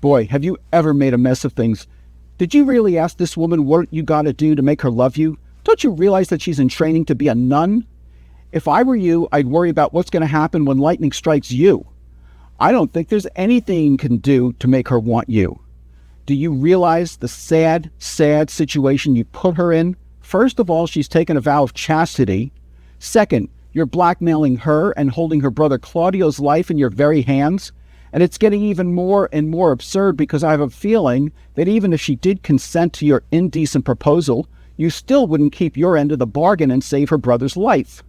Boy, have you ever made a mess of things. Did you really ask this woman what you gotta do to make her love you? Don't you realize that she's in training to be a nun? If I were you, I'd worry about what's gonna happen when lightning strikes you. I don't think there's anything you can do to make her want you. Do you realize the sad, sad situation you put her in? First of all, she's taken a vow of chastity. Second, you're blackmailing her and holding her brother Claudio's life in your very hands. And it's getting even more and more absurd because I have a feeling that even if she did consent to your indecent proposal, you still wouldn't keep your end of the bargain and save her brother's life.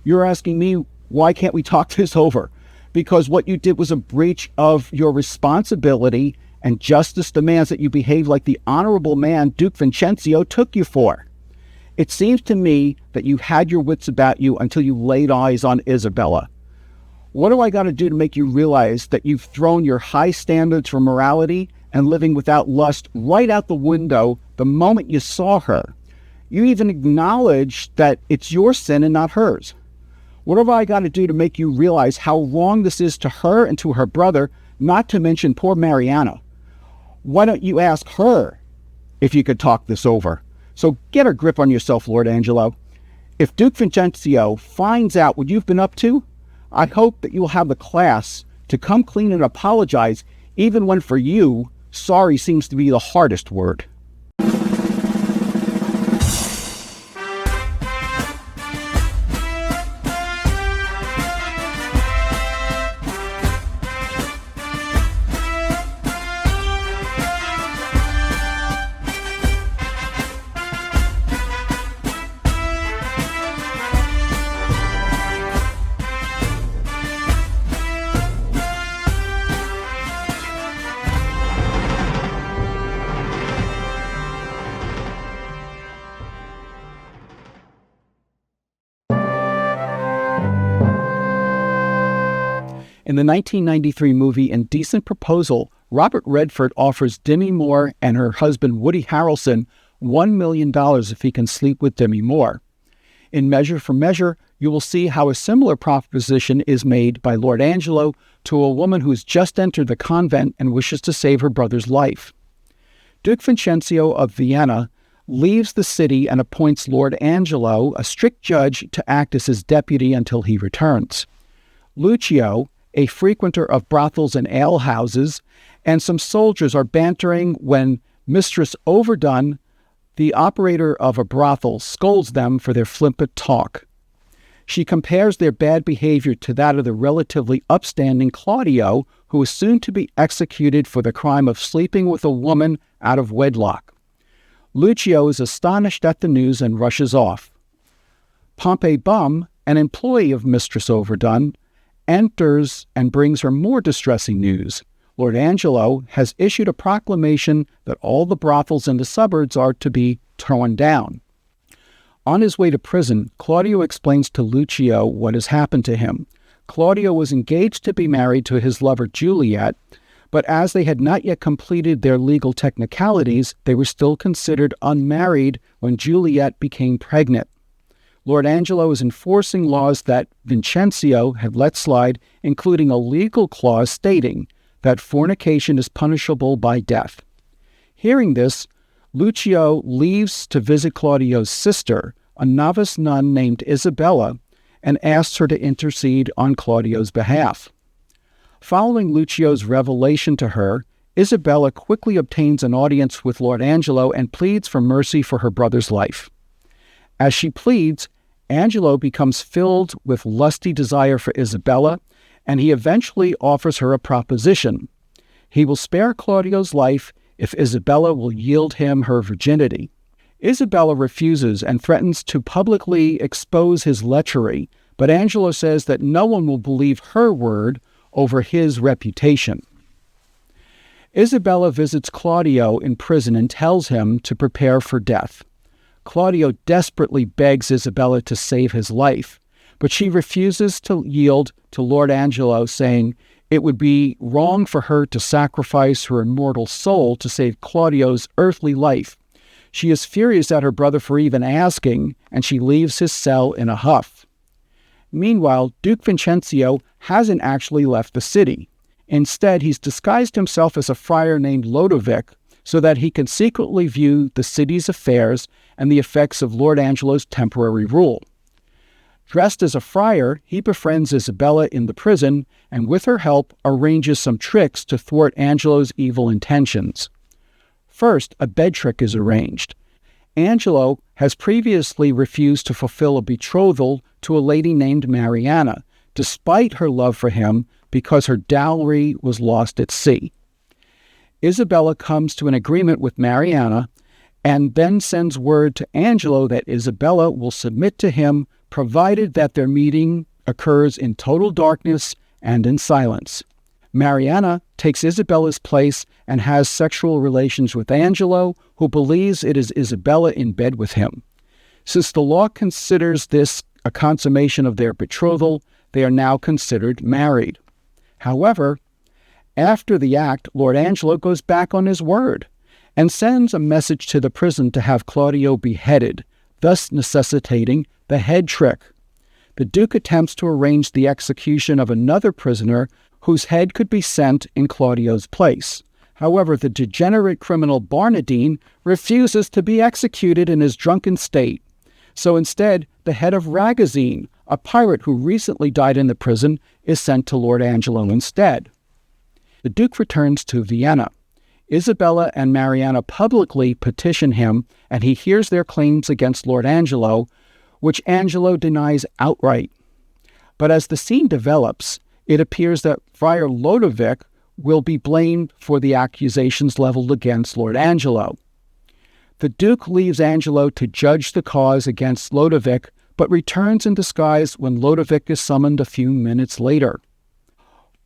You're asking me, why can't we talk this over? Because what you did was a breach of your responsibility, and justice demands that you behave like the honorable man Duke Vincenzio took you for. It seems to me that you had your wits about you until you laid eyes on Isabella. What do I got to do to make you realize that you've thrown your high standards for morality and living without lust right out the window the moment you saw her? You even acknowledged that it's your sin and not hers. What have I got to do to make you realize how wrong this is to her and to her brother, not to mention poor Mariana? Why don't you ask her if you could talk this over? So get a grip on yourself, Lord Angelo. If Duke Vincenzio finds out what you've been up to, I hope that you will have the class to come clean and apologize, even when for you, sorry seems to be the hardest word. In the 1993 movie Indecent Proposal, Robert Redford offers Demi Moore and her husband Woody Harrelson $1 million if he can sleep with Demi Moore. In Measure for Measure, you will see how a similar proposition is made by Lord Angelo to a woman who's just entered the convent and wishes to save her brother's life. Duke Vincenzio of Vienna leaves the city and appoints Lord Angelo, a strict judge, to act as his deputy until he returns. Lucio, a frequenter of brothels and alehouses, and some soldiers are bantering when Mistress Overdone, the operator of a brothel, scolds them for their flippant talk. She compares their bad behavior to that of the relatively upstanding Claudio, who is soon to be executed for the crime of sleeping with a woman out of wedlock. Lucio is astonished at the news and rushes off. Pompey Bum, an employee of Mistress Overdone, enters and brings her more distressing news. Lord Angelo has issued a proclamation that all the brothels in the suburbs are to be torn down. On his way to prison, Claudio explains to Lucio what has happened to him. Claudio was engaged to be married to his lover Juliet, but as they had not yet completed their legal technicalities, they were still considered unmarried when Juliet became pregnant. Lord Angelo is enforcing laws that Vincenzio had let slide, including a legal clause stating that fornication is punishable by death. Hearing this, Lucio leaves to visit Claudio's sister, a novice nun named Isabella, and asks her to intercede on Claudio's behalf. Following Lucio's revelation to her, Isabella quickly obtains an audience with Lord Angelo and pleads for mercy for her brother's life. As she pleads, Angelo becomes filled with lusty desire for Isabella, and he eventually offers her a proposition. He will spare Claudio's life if Isabella will yield him her virginity. Isabella refuses and threatens to publicly expose his lechery, but Angelo says that no one will believe her word over his reputation. Isabella visits Claudio in prison and tells him to prepare for death. Claudio desperately begs Isabella to save his life, but she refuses to yield to Lord Angelo, saying it would be wrong for her to sacrifice her immortal soul to save Claudio's earthly life. She is furious at her brother for even asking, and she leaves his cell in a huff. Meanwhile, Duke Vincenzio hasn't actually left the city. Instead, he's disguised himself as a friar named Lodovick so that he can secretly view the city's affairs and the effects of Lord Angelo's temporary rule. Dressed as a friar, he befriends Isabella in the prison and with her help arranges some tricks to thwart Angelo's evil intentions. First, a bed trick is arranged. Angelo has previously refused to fulfill a betrothal to a lady named Mariana, despite her love for him because her dowry was lost at sea. Isabella comes to an agreement with Mariana and then sends word to Angelo that Isabella will submit to him provided that their meeting occurs in total darkness and in silence. Mariana takes Isabella's place and has sexual relations with Angelo, who believes it is Isabella in bed with him. Since the law considers this a consummation of their betrothal, they are now considered married. However, after the act, Lord Angelo goes back on his word and sends a message to the prison to have Claudio beheaded, thus necessitating the head trick. The Duke attempts to arrange the execution of another prisoner whose head could be sent in Claudio's place. However, the degenerate criminal Barnardine refuses to be executed in his drunken state. So instead, the head of Ragozine, a pirate who recently died in the prison, is sent to Lord Angelo instead. The Duke returns to Vienna. Isabella and Mariana publicly petition him, and he hears their claims against Lord Angelo, which Angelo denies outright. But as the scene develops, it appears that Friar Lodovick will be blamed for the accusations leveled against Lord Angelo. The Duke leaves Angelo to judge the cause against Lodovick, but returns in disguise when Lodovick is summoned a few minutes later.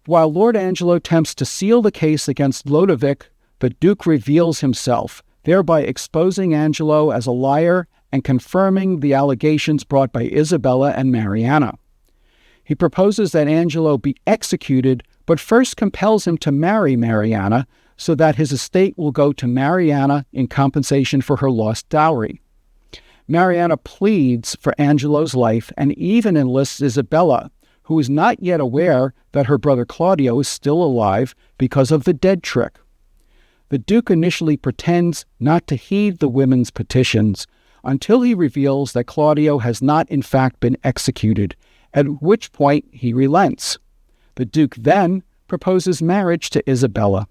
While Lord Angelo attempts to seal the case against Lodovick, the Duke reveals himself, thereby exposing Angelo as a liar and confirming the allegations brought by Isabella and Mariana. He proposes that Angelo be executed, but first compels him to marry Mariana so that his estate will go to Mariana in compensation for her lost dowry. Mariana pleads for Angelo's life and even enlists Isabella, who is not yet aware that her brother Claudio is still alive because of the dead trick. The Duke initially pretends not to heed the women's petitions until he reveals that Claudio has not in fact been executed, at which point he relents. The Duke then proposes marriage to Isabella.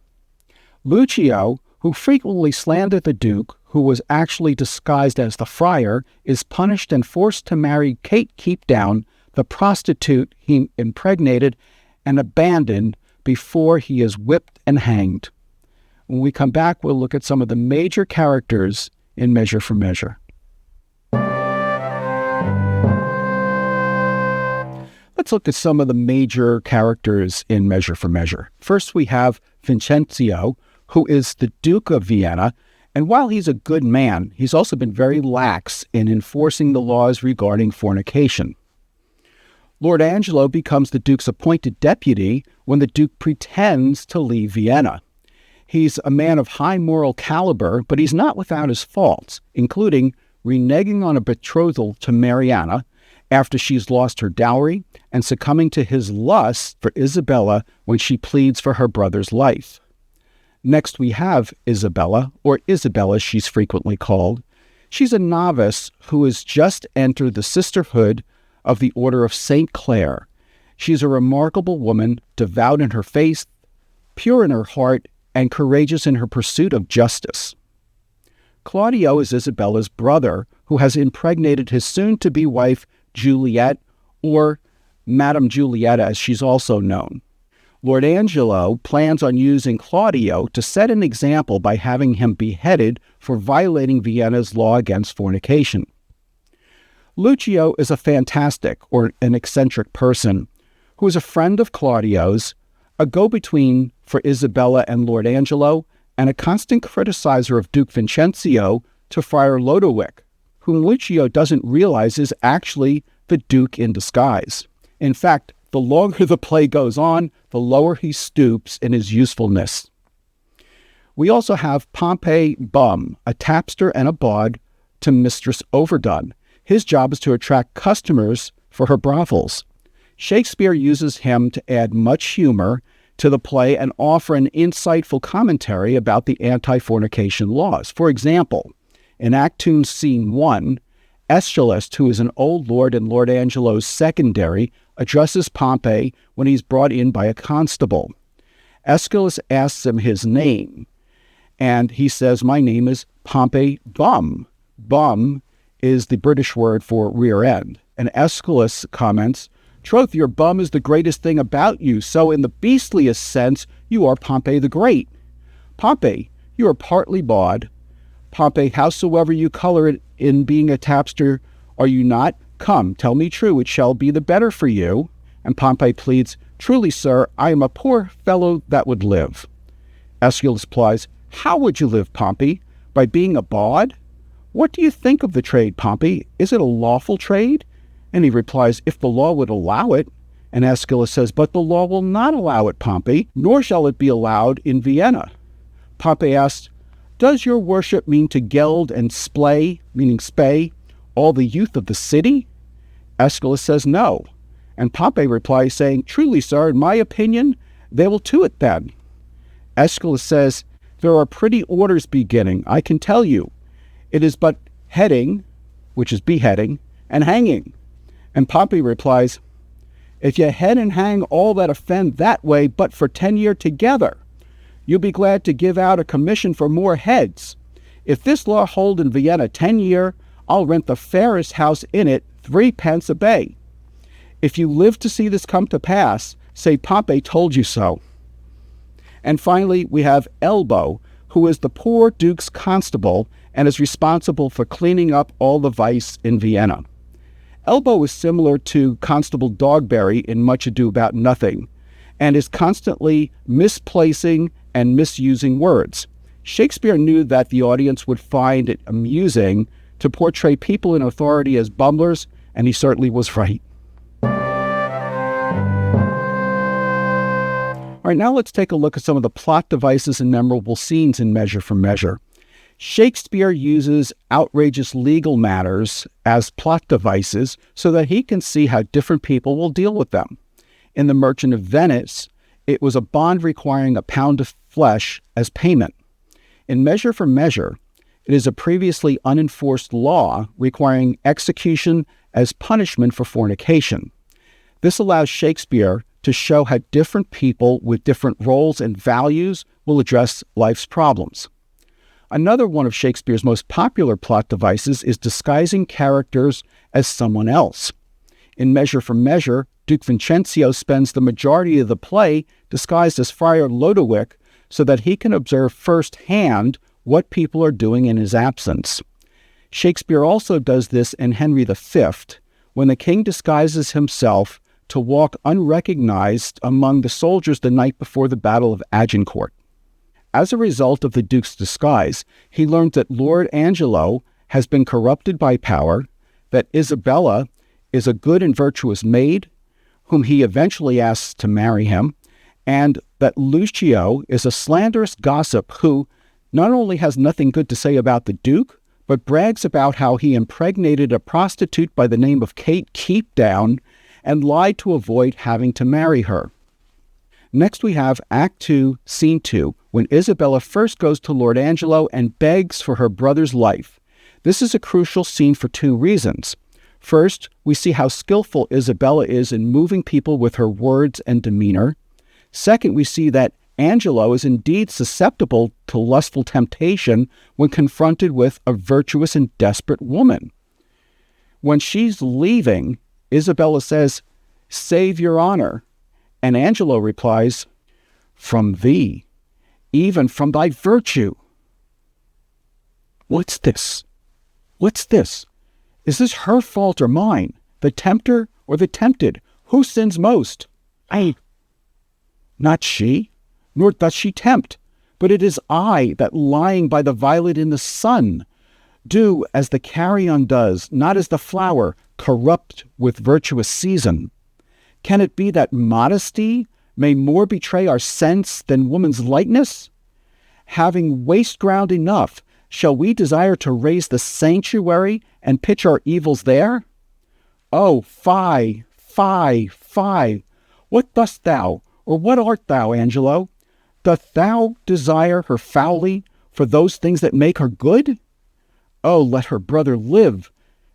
Lucio, who frequently slandered the Duke, who was actually disguised as the friar, is punished and forced to marry Kate Keepdown, the prostitute he impregnated and abandoned before he is whipped and hanged. When we come back, we'll look at some of the major characters in Measure for Measure. Let's look at some of the major characters in Measure for Measure. First, we have Vincenzio, who is the Duke of Vienna, and while he's a good man, he's also been very lax in enforcing the laws regarding fornication. Lord Angelo becomes the Duke's appointed deputy when the Duke pretends to leave Vienna. He's a man of high moral caliber, but he's not without his faults, including reneging on a betrothal to Mariana after she's lost her dowry and succumbing to his lust for Isabella when she pleads for her brother's life. Next, we have Isabella, or Isabella she's frequently called. She's a novice who has just entered the sisterhood of the Order of St. Clare. She's a remarkable woman, devout in her faith, pure in her heart, and courageous in her pursuit of justice. Claudio is Isabella's brother, who has impregnated his soon-to-be wife, Juliet, or Madame Julietta, as she's also known. Lord Angelo plans on using Claudio to set an example by having him beheaded for violating Vienna's law against fornication. Lucio is a fantastic, or an eccentric person, who is a friend of Claudio's, a go-between for Isabella and Lord Angelo, and a constant criticizer of Duke Vincenzio to Friar Lodowick, whom Lucio doesn't realize is actually the Duke in disguise. In fact, the longer the play goes on, the lower he stoops in his usefulness. We also have Pompey Bum, a tapster and a bawd to Mistress Overdone. His job is to attract customers for her brothels. Shakespeare uses him to add much humor, to the play and offer an insightful commentary about the anti-fornication laws. For example, in Act 2, Scene 1, Aeschylus, who is an old lord and Lord Angelo's secondary, addresses Pompey when he's brought in by a constable. Aeschylus asks him his name, and he says, "My name is Pompey Bum." Bum is the British word for rear end. And Aeschylus comments, "Troth, your bum is the greatest thing about you, so in the beastliest sense, you are Pompey the Great. Pompey, you are partly bawd. Pompey, howsoever you color it in being a tapster, are you not? Come, tell me true, it shall be the better for you." And Pompey pleads, "Truly, sir, I am a poor fellow that would live." Aeschylus replies, "How would you live, Pompey? By being a bawd? What do you think of the trade, Pompey? Is it a lawful trade?" And he replies, "If the law would allow it." And Aeschylus says, "But the law will not allow it, Pompey, nor shall it be allowed in Vienna." Pompey asks, "Does your worship mean to geld and splay, meaning spay, all the youth of the city?" Aeschylus says, "No." And Pompey replies, saying, "Truly, sir, in my opinion, they will to it then." Aeschylus says, "There are pretty orders beginning, I can tell you. It is but heading," which is beheading, "and hanging." And Pompey replies, "If ye head and hang all that offend that way but for 10 year together, you'll be glad to give out a commission for more heads. If this law hold in Vienna 10 year, I'll rent the fairest house in it 3 pence a bay. If you live to see this come to pass, say Pompey told you so." And finally, we have Elbow, who is the poor duke's constable and is responsible for cleaning up all the vice in Vienna. Elbow is similar to Constable Dogberry in Much Ado About Nothing, and is constantly misplacing and misusing words. Shakespeare knew that the audience would find it amusing to portray people in authority as bumblers, and he certainly was right. All right, now let's take a look at some of the plot devices and memorable scenes in Measure for Measure. Shakespeare uses outrageous legal matters as plot devices so that he can see how different people will deal with them. In The Merchant of Venice, it was a bond requiring a pound of flesh as payment. In Measure for Measure, it is a previously unenforced law requiring execution as punishment for fornication. This allows Shakespeare to show how different people with different roles and values will address life's problems. Another one of Shakespeare's most popular plot devices is disguising characters as someone else. In Measure for Measure, Duke Vincentio spends the majority of the play disguised as Friar Lodowick so that he can observe firsthand what people are doing in his absence. Shakespeare also does this in Henry V, when the king disguises himself to walk unrecognized among the soldiers the night before the Battle of Agincourt. As a result of the Duke's disguise, he learned that Lord Angelo has been corrupted by power, that Isabella is a good and virtuous maid, whom he eventually asks to marry him, and that Lucio is a slanderous gossip who not only has nothing good to say about the Duke, but brags about how he impregnated a prostitute by the name of Kate Keepdown and lied to avoid having to marry her. Next we have Act 2, Scene 2, when Isabella first goes to Lord Angelo and begs for her brother's life. This is a crucial scene for 2 reasons. First, we see how skillful Isabella is in moving people with her words and demeanor. Second, we see that Angelo is indeed susceptible to lustful temptation when confronted with a virtuous and desperate woman. When she's leaving, Isabella says, "Save your honor." And Angelo replies, "From thee, even from thy virtue." What's this? What's this? Is this her fault or mine? The tempter or the tempted? Who sins most? Not she, nor does she tempt, but it is I that lying by the violet in the sun do as the carrion does, not as the flower, corrupt with virtuous season. Can it be that modesty may more betray our sense than woman's lightness? Having waste ground enough, shall we desire to raise the sanctuary and pitch our evils there? Oh, fie, fie, fie! What dost thou, Or what art thou, Angelo? Doth thou desire her foully for those things that make her good? Oh, let her brother live.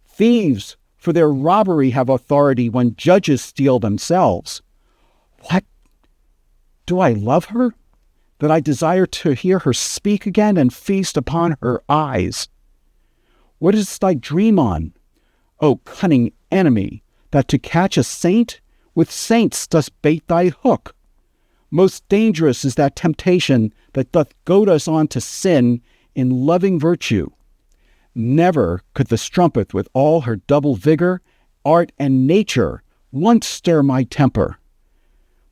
Thieves for their robbery have authority when judges steal themselves. What? Do I love her, that I desire to hear her speak again and feast upon her eyes? What is thy dream on, O cunning enemy, that to catch a saint, with saints dost bait thy hook? Most dangerous is that temptation that doth goad us on to sin in loving virtue. Never could the strumpet with all her double vigor, art and nature once stir my temper.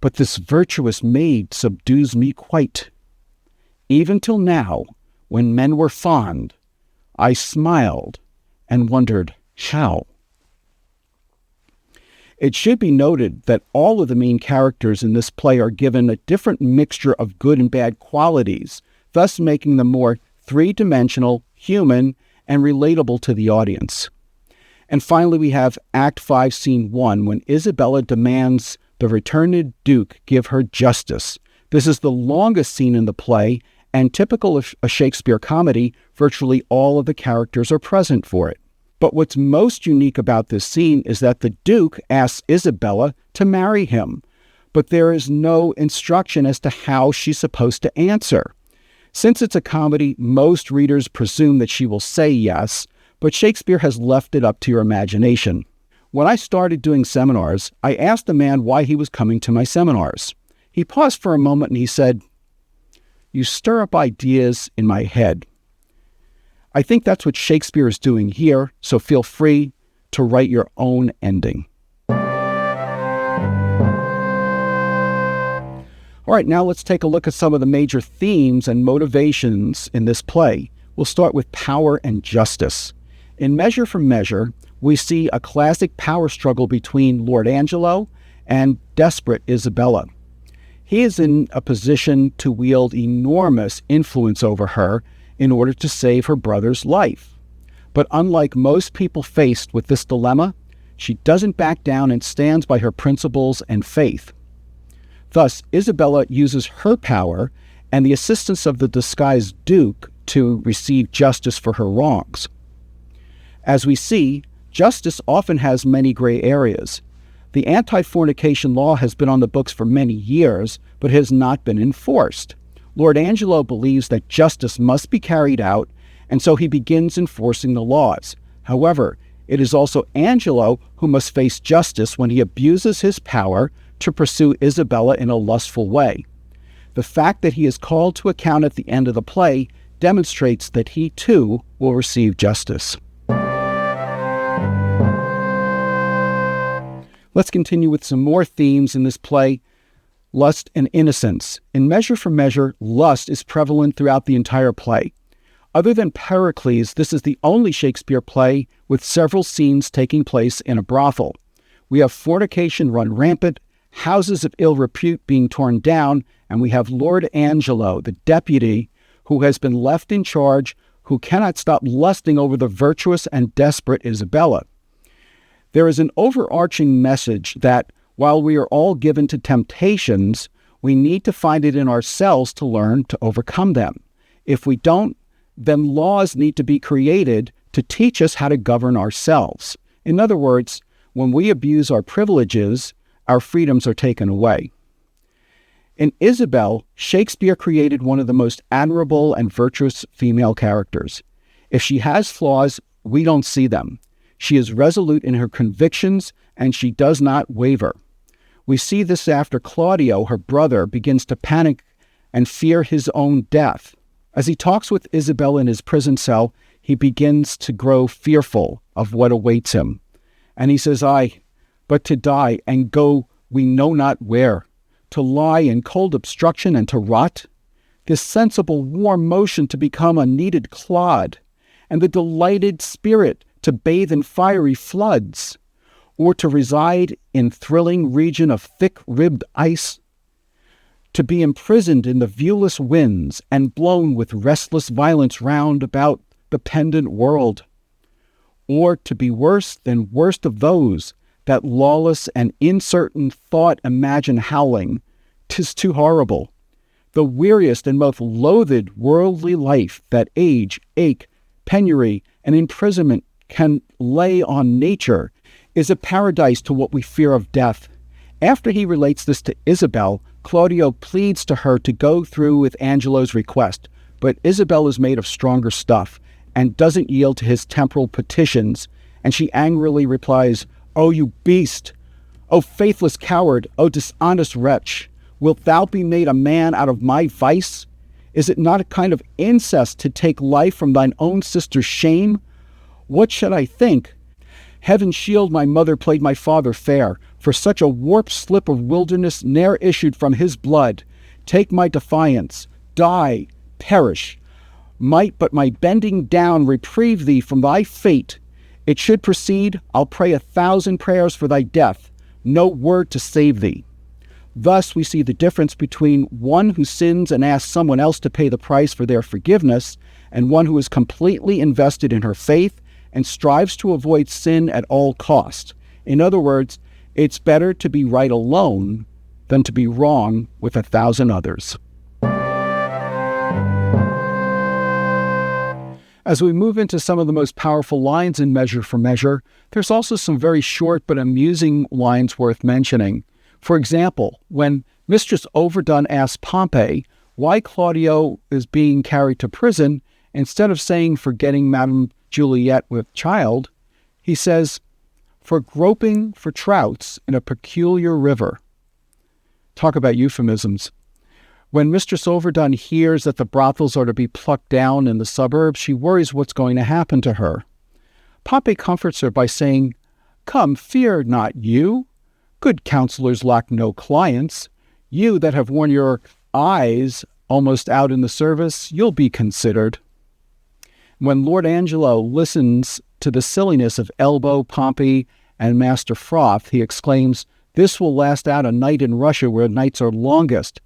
But this virtuous maid subdues me quite. Even till now, when men were fond, I smiled and wondered how. It should be noted that all of the main characters in this play are given a different mixture of good and bad qualities, thus making them more three-dimensional, human, and relatable to the audience. And finally, we have Act 5, Scene 1, when Isabella demands the returned Duke give her justice. This is the longest scene in the play, and typical of a Shakespeare comedy, virtually all of the characters are present for it. But what's most unique about this scene is that the Duke asks Isabella to marry him, but there is no instruction as to how she's supposed to answer. Since it's a comedy, most readers presume that she will say yes, but Shakespeare has left it up to your imagination. When I started doing seminars, I asked a man why he was coming to my seminars. He paused for a moment and he said, "You stir up ideas in my head." I think that's what Shakespeare is doing here, so feel free to write your own ending. All right, now let's take a look at some of the major themes and motivations in this play. We'll start with power and justice. In Measure for Measure, we see a classic power struggle between Lord Angelo and desperate Isabella. He is in a position to wield enormous influence over her in order to save her brother's life. But unlike most people faced with this dilemma, she doesn't back down and stands by her principles and faith. Thus, Isabella uses her power and the assistance of the disguised Duke to receive justice for her wrongs. As we see, justice often has many gray areas. The anti-fornication law has been on the books for many years, but has not been enforced. Lord Angelo believes that justice must be carried out, and so he begins enforcing the laws. However, it is also Angelo who must face justice when he abuses his power to pursue Isabella in a lustful way. The fact that he is called to account at the end of the play demonstrates that he too will receive justice. Let's continue with some more themes in this play. Lust and innocence. In Measure for Measure, lust is prevalent throughout the entire play. Other than Pericles, this is the only Shakespeare play with several scenes taking place in a brothel. We have fornication run rampant, houses of ill repute being torn down, and we have Lord Angelo, the deputy, who has been left in charge, who cannot stop lusting over the virtuous and desperate Isabella. There is an overarching message that while we are all given to temptations, we need to find it in ourselves to learn to overcome them. If we don't, then laws need to be created to teach us how to govern ourselves. In other words, when we abuse our privileges, our freedoms are taken away. In Isabel, Shakespeare created one of the most admirable and virtuous female characters. If she has flaws, we don't see them. She is resolute in her convictions, and she does not waver. We see this after Claudio, her brother, begins to panic and fear his own death. As he talks with Isabel in his prison cell, he begins to grow fearful of what awaits him. And he says, "Aye, but to die and go we know not where, to lie in cold obstruction and to rot, this sensible warm motion to become a kneaded clod, and the delighted spirit to bathe in fiery floods, or to reside in thrilling region of thick-ribbed ice, to be imprisoned in the viewless winds and blown with restless violence round about the pendant world, or to be worse than worst of those that lawless and uncertain thought imagine howling, 'Tis too horrible. The weariest and most loathed worldly life that age, ache, penury, and imprisonment can lay on nature is a paradise to what we fear of death. After he relates this to Isabel, Claudio pleads to her to go through with Angelo's request, but Isabel is made of stronger stuff and doesn't yield to his temporal petitions, and she angrily replies, "O you beast! O faithless coward! O dishonest wretch! Wilt thou be made a man out of my vice? Is it not a kind of incest to take life from thine own sister's shame? What should I think? Heaven shield my mother played my father fair, for such a warped slip of wilderness ne'er issued from his blood. Take my defiance, die, perish. Might but my bending down reprieve thee from thy fate. It should proceed, I'll pray 1,000 prayers for thy death, no word to save thee." Thus we see the difference between one who sins and asks someone else to pay the price for their forgiveness, and one who is completely invested in her faith and strives to avoid sin at all cost. In other words, it's better to be right alone than to be wrong with 1,000 others. As we move into some of the most powerful lines in Measure for Measure, there's also some very short but amusing lines worth mentioning. For example, when Mistress Overdone asks Pompey why Claudio is being carried to prison, instead of saying for getting Madame Juliet with child, he says, "For groping for trouts in a peculiar river." Talk about euphemisms. When Mistress Overdone hears that the brothels are to be plucked down in the suburbs, she worries what's going to happen to her. Pompey comforts her by saying, "Come, fear not you. Good counselors lack no clients. You that have worn your eyes almost out in the service, you'll be considered." When Lord Angelo listens to the silliness of Elbow, Pompey, and Master Froth, he exclaims, "This will last out a night in Russia where nights are longest."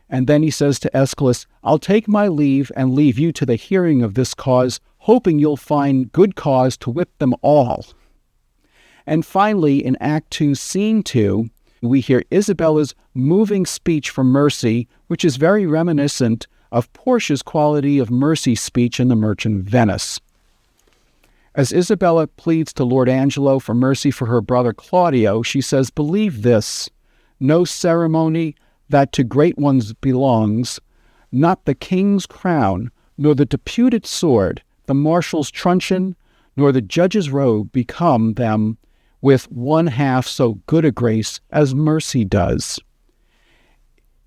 And then he says to Aeschylus, "I'll take my leave and leave you to the hearing of this cause, hoping you'll find good cause to whip them all." And finally, in Act 2, Scene 2, we hear Isabella's moving speech for Mercy, which is very reminiscent of Portia's quality of Mercy's speech in The Merchant of Venice. As Isabella pleads to Lord Angelo for mercy for her brother Claudio, she says, "Believe this, no ceremony that to great ones belongs, not the king's crown, nor the deputed sword, the marshal's truncheon, nor the judge's robe become them with one half so good a grace as mercy does.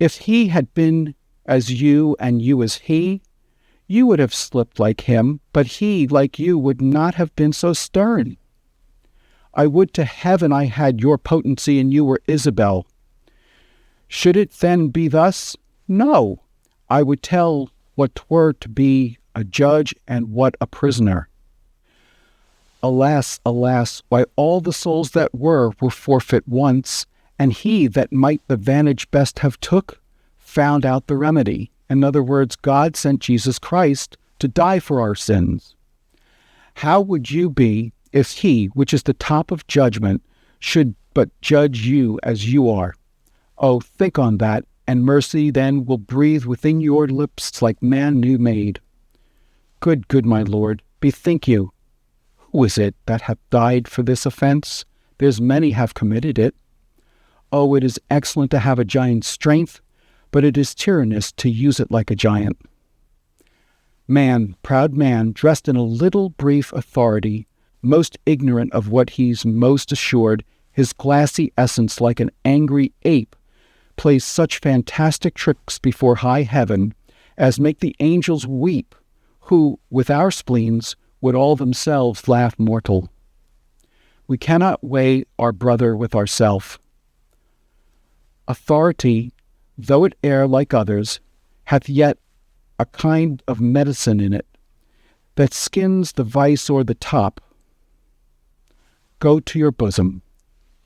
If he had been as you and you as he, you would have slipped like him, but he, like you, would not have been so stern. I would to heaven I had your potency and you were Isabel. Should it then be thus? No, I would tell what 'twere to be a judge and what a prisoner. Alas, alas, why all the souls that were forfeit once, and he that might the vantage best have took, found out the remedy. In other words, God sent Jesus Christ to die for our sins. How would you be if he, which is the top of judgment, should but judge you as you are? Oh, think on that, and mercy then will breathe within your lips like man new made. Good, my lord, bethink you. Who is it that hath died for this offense? There's many have committed it. Oh, it is excellent to have a giant's strength, but it is tyrannous to use it like a giant. Man, proud man, dressed in a little brief authority, most ignorant of what he's most assured, his glassy essence like an angry ape, plays such fantastic tricks before high heaven as make the angels weep, who, with our spleens, would all themselves laugh mortal. We cannot weigh our brother with ourself. Authority, though it err like others, hath yet a kind of medicine in it, that skins the vice o'er the top. Go to your bosom,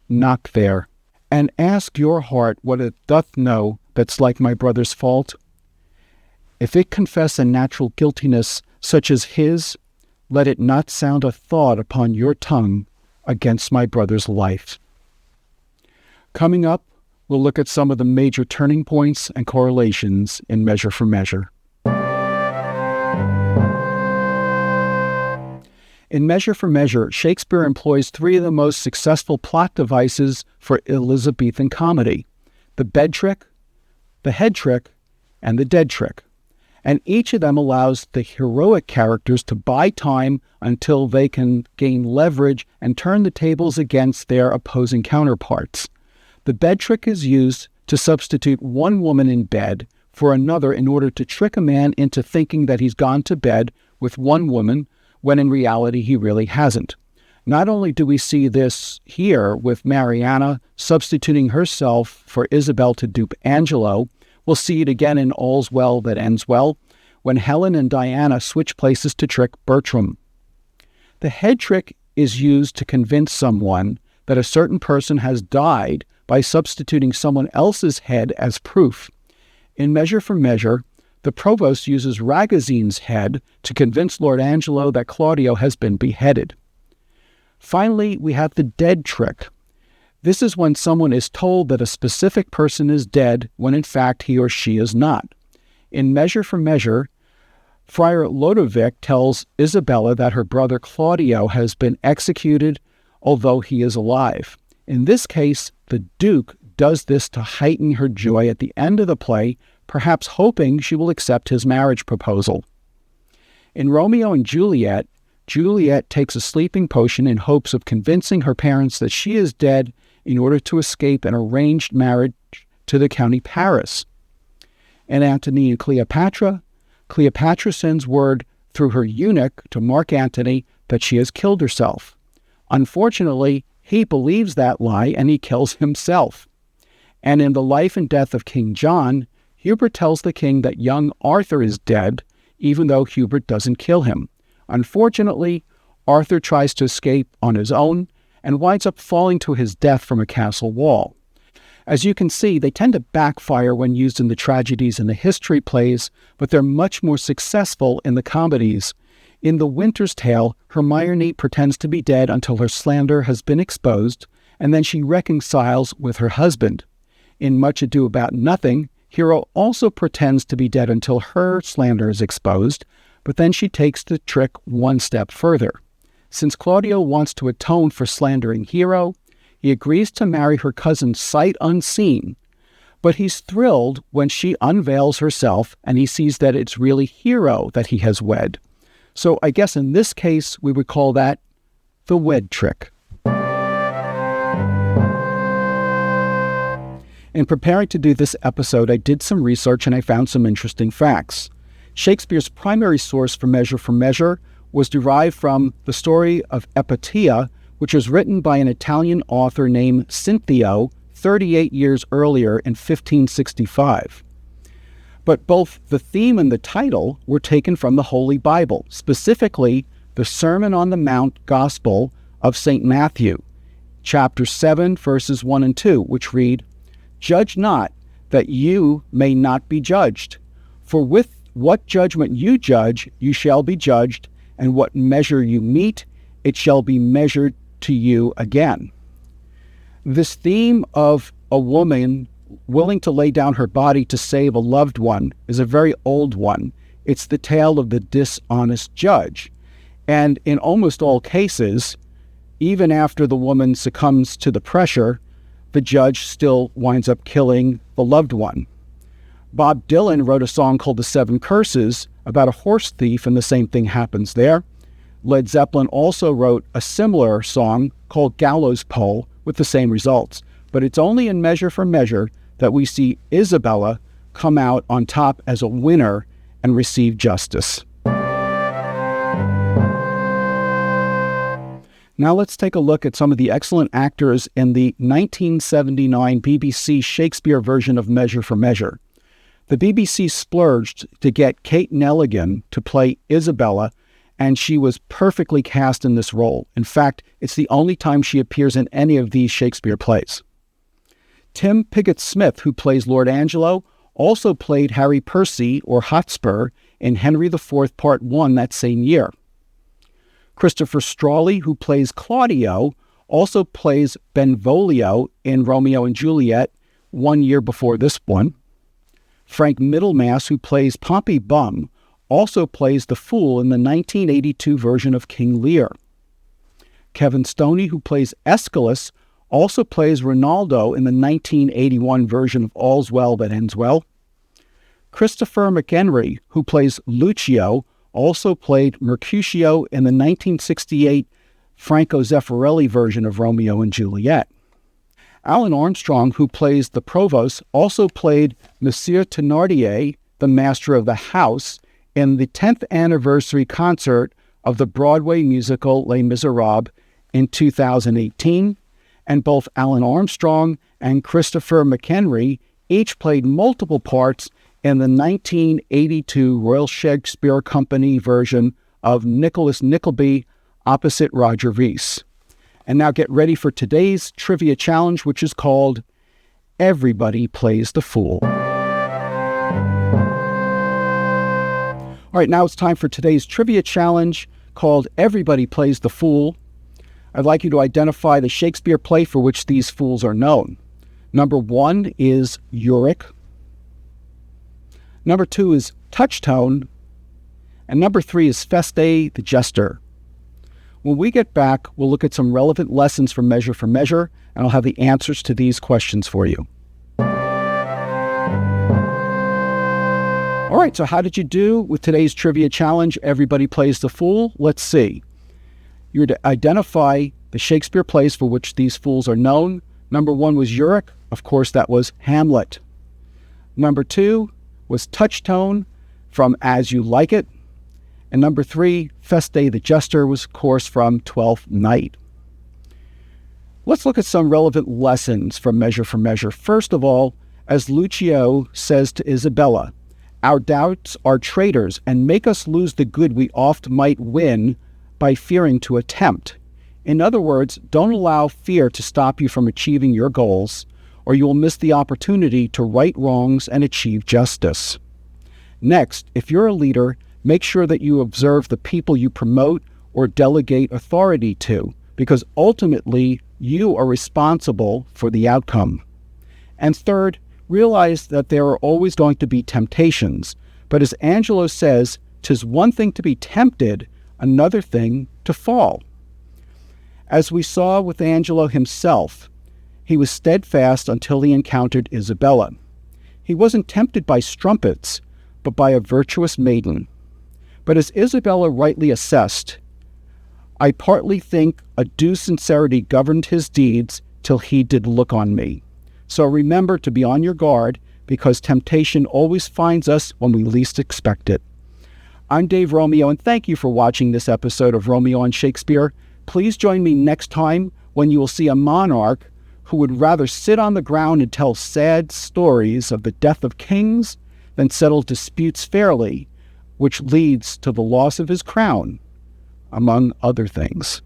knock there, and ask your heart what it doth know that's like my brother's fault. If it confess a natural guiltiness such as his, let it not sound a thought upon your tongue against my brother's life. Coming up, we'll look at some of the major turning points and correlations in Measure for Measure. In Measure for Measure, Shakespeare employs three of the most successful plot devices for Elizabethan comedy: the bed trick, the head trick, and the dead trick. And each of them allows the heroic characters to buy time until they can gain leverage and turn the tables against their opposing counterparts. The bed trick is used to substitute one woman in bed for another in order to trick a man into thinking that he's gone to bed with one woman when in reality he really hasn't. Not only do we see this here with Mariana substituting herself for Isabel to dupe Angelo, we'll see it again in All's Well That Ends Well, when Helen and Diana switch places to trick Bertram. The head trick is used to convince someone that a certain person has died by substituting someone else's head as proof. In Measure for Measure, the provost uses Ragazine's head to convince Lord Angelo that Claudio has been beheaded. Finally, we have the dead trick. This is when someone is told that a specific person is dead when in fact he or she is not. In Measure for Measure, Friar Lodovick tells Isabella that her brother Claudio has been executed, although he is alive. In this case, the Duke does this to heighten her joy at the end of the play, perhaps hoping she will accept his marriage proposal. In Romeo and Juliet, Juliet takes a sleeping potion in hopes of convincing her parents that she is dead in order to escape an arranged marriage to the County Paris. In Antony and Cleopatra, Cleopatra sends word through her eunuch to Mark Antony that she has killed herself. Unfortunately, he believes that lie and he kills himself. And in The Life and Death of King John, Hubert tells the king that young Arthur is dead, even though Hubert doesn't kill him. Unfortunately, Arthur tries to escape on his own and winds up falling to his death from a castle wall. As you can see, they tend to backfire when used in the tragedies and the history plays, but they're much more successful in the comedies. In The Winter's Tale, Hermione pretends to be dead until her slander has been exposed, and then she reconciles with her husband. In Much Ado About Nothing, Hero also pretends to be dead until her slander is exposed, but then she takes the trick one step further. Since Claudio wants to atone for slandering Hero, he agrees to marry her cousin sight unseen, but he's thrilled when she unveils herself and he sees that it's really Hero that he has wed. So I guess in this case, we would call that the wed trick. In preparing to do this episode, I did some research and I found some interesting facts. Shakespeare's primary source for Measure was derived from the story of Epitia, which was written by an Italian author named Cinthio 38 years earlier in 1565. But both the theme and the title were taken from the Holy Bible, specifically the Sermon on the Mount Gospel of St. Matthew, chapter 7, verses 1 and 2, which read, "Judge not, that you may not be judged. For with what judgment you judge, you shall be judged, and what measure you mete, it shall be measured to you again." This theme of a woman willing to lay down her body to save a loved one is a very old one. It's the tale of the dishonest judge. And in almost all cases, even after the woman succumbs to the pressure, the judge still winds up killing the loved one. Bob Dylan wrote a song called The Seven Curses about a horse thief, and the same thing happens there. Led Zeppelin also wrote a similar song called Gallows Pole with the same results. But it's only in Measure for Measure that we see Isabella come out on top as a winner and receive justice. Now let's take a look at some of the excellent actors in the 1979 BBC Shakespeare version of Measure for Measure. The BBC splurged to get Kate Nelligan to play Isabella, and she was perfectly cast in this role. In fact, it's the only time she appears in any of these Shakespeare plays. Tim Pigott-Smith, who plays Lord Angelo, also played Harry Percy, or Hotspur, in Henry IV Part 1 that same year. Christopher Strawley, who plays Claudio, also plays Benvolio in Romeo and Juliet, 1 year before this one. Frank Middlemass, who plays Pompey Bum, also plays the Fool in the 1982 version of King Lear. Kevin Stoney, who plays Aeschylus, also plays Rinaldo in the 1981 version of All's Well That Ends Well. Christopher McHenry, who plays Lucio, also played Mercutio in the 1968 Franco Zeffirelli version of Romeo and Juliet. Alan Armstrong, who plays the Provost, also played Monsieur Thénardier, the master of the house, in the 10th anniversary concert of the Broadway musical Les Miserables in 2018, and both Alan Armstrong and Christopher McHenry each played multiple parts in the 1982 Royal Shakespeare Company version of Nicholas Nickleby opposite Roger Rees. And now get ready for today's trivia challenge, which is called Everybody Plays the Fool. All right, now it's time for today's trivia challenge called Everybody Plays the Fool. I'd like you to identify the Shakespeare play for which these fools are known. Number 1 is Yorick. Number 2 is Touchstone. And number 3 is Feste the Jester. When we get back, we'll look at some relevant lessons from Measure for Measure, and I'll have the answers to these questions for you. All right, so how did you do with today's trivia challenge, Everybody Plays the Fool? Let's see. You're to identify the Shakespeare plays for which these fools are known. Number 1 was Yorick. Of course, that was Hamlet. Number 2 was Touchstone from As You Like It. And number 3, Feste the Jester, was, of course, from Twelfth Night. Let's look at some relevant lessons from Measure for Measure. First of all, as Lucio says to Isabella, our doubts are traitors and make us lose the good we oft might win by fearing to attempt. In other words, don't allow fear to stop you from achieving your goals, or you will miss the opportunity to right wrongs and achieve justice. Next, if you're a leader, make sure that you observe the people you promote or delegate authority to, because ultimately you are responsible for the outcome. And third, realize that there are always going to be temptations, but as Angelo says, 'tis one thing to be tempted, another thing to fall. As we saw with Angelo himself, he was steadfast until he encountered Isabella. He wasn't tempted by strumpets, but by a virtuous maiden. But as Isabella rightly assessed, I partly think a due sincerity governed his deeds till he did look on me. So remember to be on your guard, because temptation always finds us when we least expect it. I'm Dave Romeo, and thank you for watching this episode of Romeo on Shakespeare. Please join me next time when you will see a monarch who would rather sit on the ground and tell sad stories of the death of kings than settle disputes fairly, which leads to the loss of his crown, among other things.